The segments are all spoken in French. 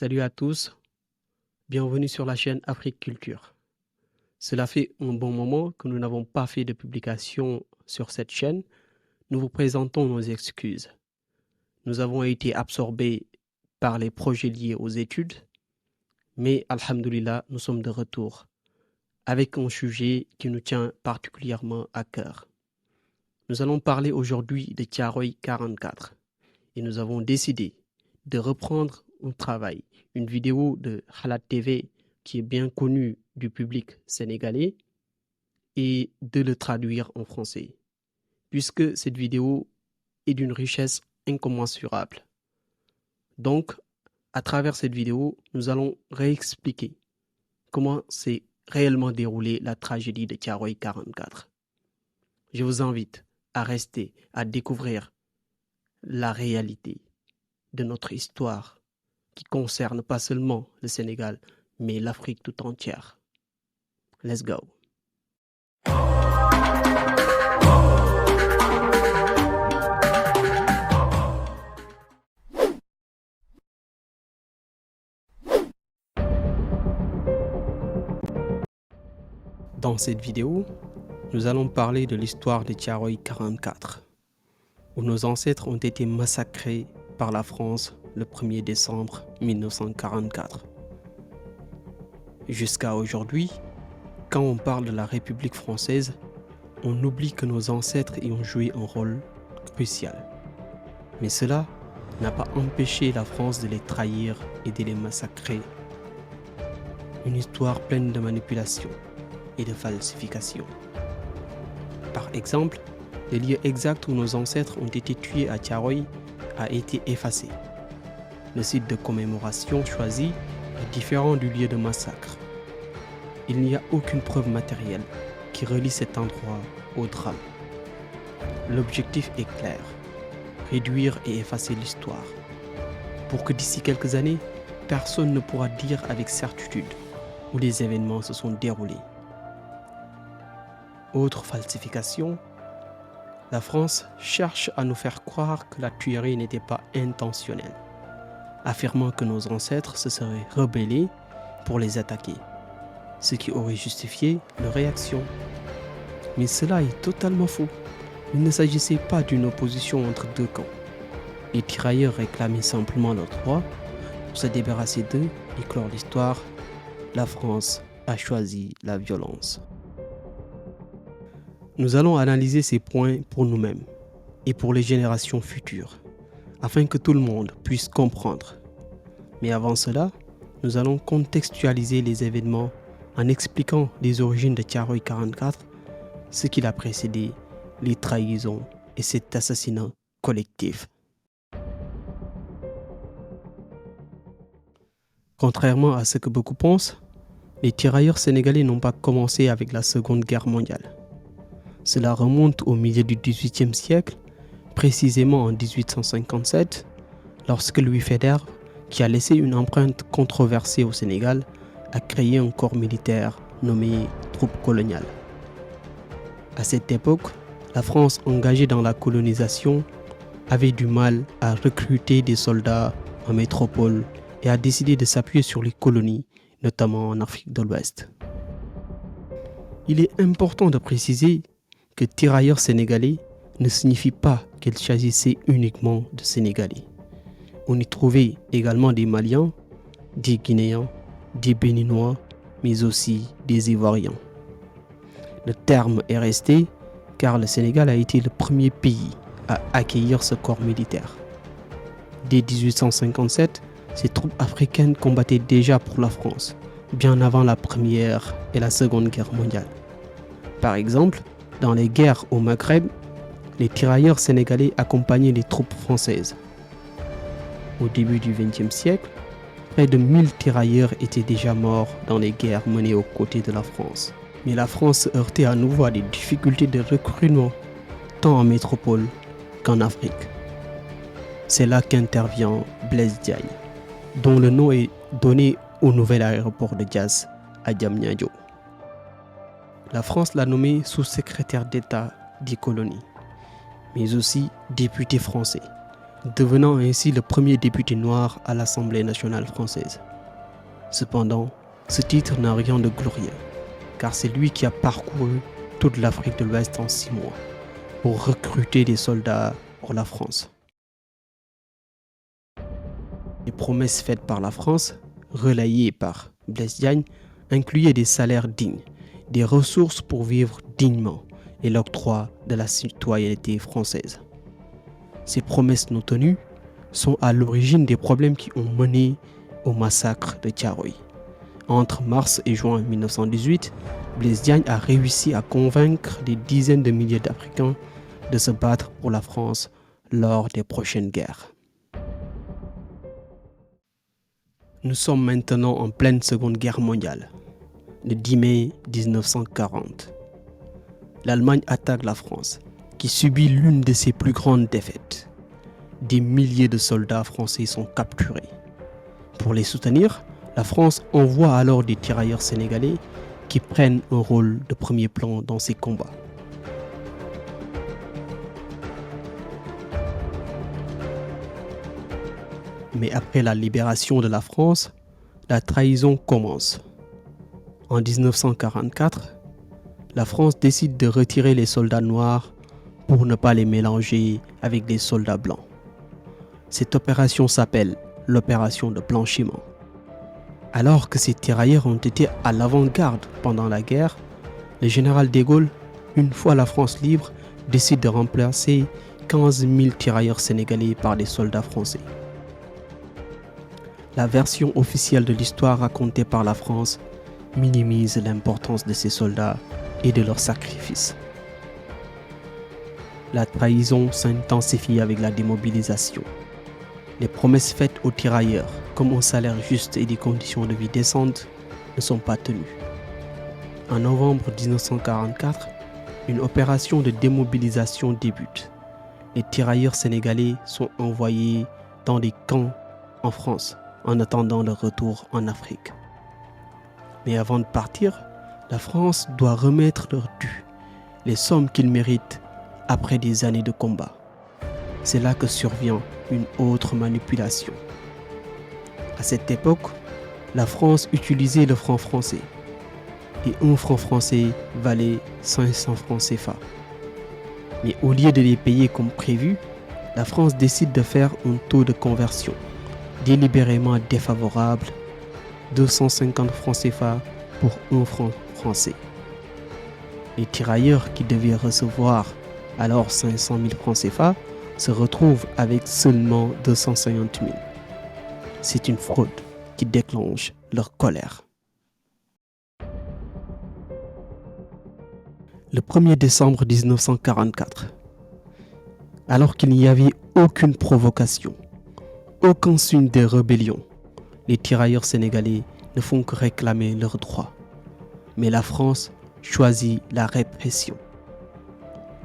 Salut à tous, bienvenue sur la chaîne Afrique Culture. Cela fait un bon moment que nous n'avons pas fait de publication sur cette chaîne. Nous vous présentons nos excuses. Nous avons été absorbés par les projets liés aux études, mais alhamdoulilah, nous sommes de retour avec un sujet qui nous tient particulièrement à cœur. Nous allons parler aujourd'hui de Thiaroye 44 et nous avons décidé de reprendre un travail, une vidéo de Halat TV qui est bien connue du public sénégalais et de le traduire en français, puisque cette vidéo est d'une richesse incommensurable. Donc, à travers cette vidéo, nous allons réexpliquer comment s'est réellement déroulée la tragédie de Thiaroye 44. Je vous invite à rester, à découvrir la réalité de notre histoire qui concerne pas seulement le Sénégal, mais l'Afrique tout entière. Let's go. Dans cette vidéo, nous allons parler de l'histoire de Thiaroye 44, où nos ancêtres ont été massacrés par la France le 1er décembre 1944. Jusqu'à aujourd'hui, quand on parle de la République française, on oublie que nos ancêtres y ont joué un rôle crucial. Mais cela n'a pas empêché la France de les trahir et de les massacrer. Une histoire pleine de manipulations et de falsifications. Par exemple, le lieu exact où nos ancêtres ont été tués à Thiaroye a été effacé. Le site de commémoration choisi est différent du lieu de massacre. Il n'y a aucune preuve matérielle qui relie cet endroit au drame. L'objectif est clair, réduire et effacer l'histoire, pour que d'ici quelques années, personne ne pourra dire avec certitude où les événements se sont déroulés. Autre falsification, la France cherche à nous faire croire que la tuerie n'était pas intentionnelle, affirmant que nos ancêtres se seraient rebellés pour les attaquer, ce qui aurait justifié leur réaction. Mais cela est totalement faux. Il ne s'agissait pas d'une opposition entre deux camps. Les tirailleurs réclamaient simplement leur droit pour se débarrasser d'eux et clore l'histoire. La France a choisi la violence. Nous allons analyser ces points pour nous-mêmes et pour les générations futures, afin que tout le monde puisse comprendre. Mais avant cela, nous allons contextualiser les événements en expliquant les origines de Thiaroye 44, ce qui l'a précédé, les trahisons et cet assassinat collectif. Contrairement à ce que beaucoup pensent, les tirailleurs sénégalais n'ont pas commencé avec la Seconde Guerre mondiale. Cela remonte au milieu du XVIIIe siècle, précisément en 1857, lorsque Louis Faidherbe, qui a laissé une empreinte controversée au Sénégal, a créé un corps militaire nommé Troupes coloniales. À cette époque, la France engagée dans la colonisation avait du mal à recruter des soldats en métropole et a décidé de s'appuyer sur les colonies, notamment en Afrique de l'Ouest. Il est important de préciser que tirailleurs sénégalais ne signifie pas qu'il s'agissait uniquement de Sénégalais. On y trouvait également des Maliens, des Guinéens, des Béninois, mais aussi des Ivoiriens. Le terme est resté car le Sénégal a été le premier pays à accueillir ce corps militaire. Dès 1857, ces troupes africaines combattaient déjà pour la France, bien avant la Première et la Seconde Guerre mondiale. Par exemple, dans les guerres au Maghreb, les tirailleurs sénégalais accompagnaient les troupes françaises. Au début du XXe siècle, près de 1000 tirailleurs étaient déjà morts dans les guerres menées aux côtés de la France. Mais la France se heurtait à nouveau à des difficultés de recrutement, tant en métropole qu'en Afrique. C'est là qu'intervient Blaise Diagne, dont le nom est donné au nouvel aéroport de Diass à Diamniadio. La France l'a nommé sous-secrétaire d'État des colonies, mais aussi député français, devenant ainsi le premier député noir à l'Assemblée nationale française. Cependant, ce titre n'a rien de glorieux, car c'est lui qui a parcouru toute l'Afrique de l'Ouest en 6 mois pour recruter des soldats pour la France. Les promesses faites par la France, relayées par Blaise Diagne, incluaient des salaires dignes, des ressources pour vivre dignement et l'octroi de la citoyenneté française. Ces promesses non tenues sont à l'origine des problèmes qui ont mené au massacre de Thiaroye. Entre mars et juin 1918, Blaise Diagne a réussi à convaincre des dizaines de milliers d'Africains de se battre pour la France lors des prochaines guerres. Nous sommes maintenant en pleine Seconde Guerre mondiale, le 10 mai 1940. L'Allemagne attaque la France, qui subit l'une de ses plus grandes défaites. Des milliers de soldats français sont capturés. Pour les soutenir, la France envoie alors des tirailleurs sénégalais qui prennent un rôle de premier plan dans ces combats. Mais après la libération de la France, la trahison commence. En 1944, la France décide de retirer les soldats noirs pour ne pas les mélanger avec les soldats blancs. Cette opération s'appelle l'opération de blanchiment. Alors que ces tirailleurs ont été à l'avant-garde pendant la guerre, le général de Gaulle, une fois la France libre, décide de remplacer 15 000 tirailleurs sénégalais par des soldats français. La version officielle de l'histoire racontée par la France minimise l'importance de ces soldats et de leurs sacrifices. La trahison s'intensifie avec la démobilisation. Les promesses faites aux tirailleurs, comme un salaire juste et des conditions de vie décentes, ne sont pas tenues. En novembre 1944, une opération de démobilisation débute. Les tirailleurs sénégalais sont envoyés dans des camps en France en attendant leur retour en Afrique. Mais avant de partir, la France doit remettre leur dû, les sommes qu'ils méritent après des années de combat. C'est là que survient une autre manipulation. À cette époque, la France utilisait le franc français et un franc français valait 500 francs CFA. Mais au lieu de les payer comme prévu, la France décide de faire un taux de conversion délibérément défavorable, 250 francs CFA pour 1 franc français. Les tirailleurs qui devaient recevoir alors 500 000 francs CFA se retrouvent avec seulement 250 000. C'est une fraude qui déclenche leur colère. Le 1er décembre 1944, alors qu'il n'y avait aucune provocation, aucun signe de rébellion, les tirailleurs sénégalais ne font que réclamer leurs droits. Mais la France choisit la répression.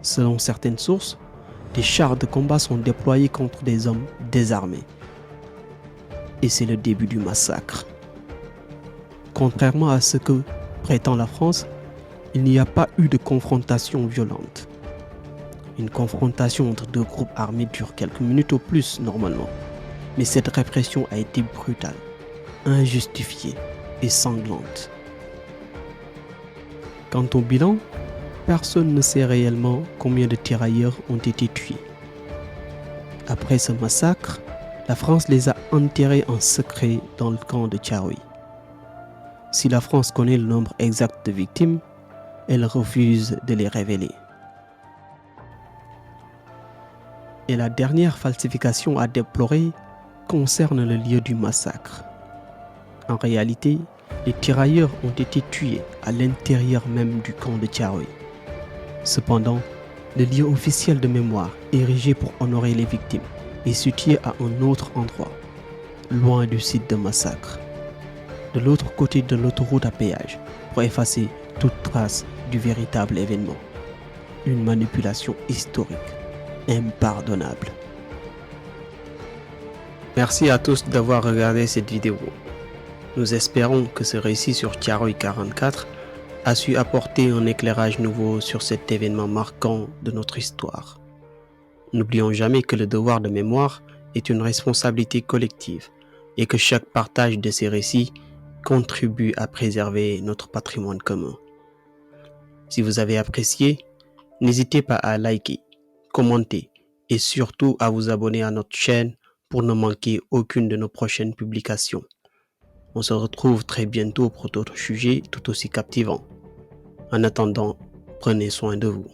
Selon certaines sources, des chars de combat sont déployés contre des hommes désarmés. Et c'est le début du massacre. Contrairement à ce que prétend la France, il n'y a pas eu de confrontation violente. Une confrontation entre deux groupes armés dure quelques minutes au plus normalement. Mais cette répression a été brutale, injustifiée et sanglante. Quant au bilan, personne ne sait réellement combien de tirailleurs ont été tués. Après ce massacre, la France les a enterrés en secret dans le camp de Thiaroye. Si la France connaît le nombre exact de victimes, elle refuse de les révéler. Et la dernière falsification à déplorer concerne le lieu du massacre. En réalité, les tirailleurs ont été tués à l'intérieur même du camp de Thiaroye. Cependant, le lieu officiel de mémoire érigé pour honorer les victimes est situé à un autre endroit, loin du site de massacre, de l'autre côté de l'autoroute à péage, pour effacer toute trace du véritable événement. Une manipulation historique impardonnable. Merci à tous d'avoir regardé cette vidéo. Nous espérons que ce récit sur Thiaroye 44 a su apporter un éclairage nouveau sur cet événement marquant de notre histoire. N'oublions jamais que le devoir de mémoire est une responsabilité collective et que chaque partage de ces récits contribue à préserver notre patrimoine commun. Si vous avez apprécié, n'hésitez pas à liker, commenter et surtout à vous abonner à notre chaîne pour ne manquer aucune de nos prochaines publications. On se retrouve très bientôt pour d'autres sujets tout aussi captivants. En attendant, prenez soin de vous.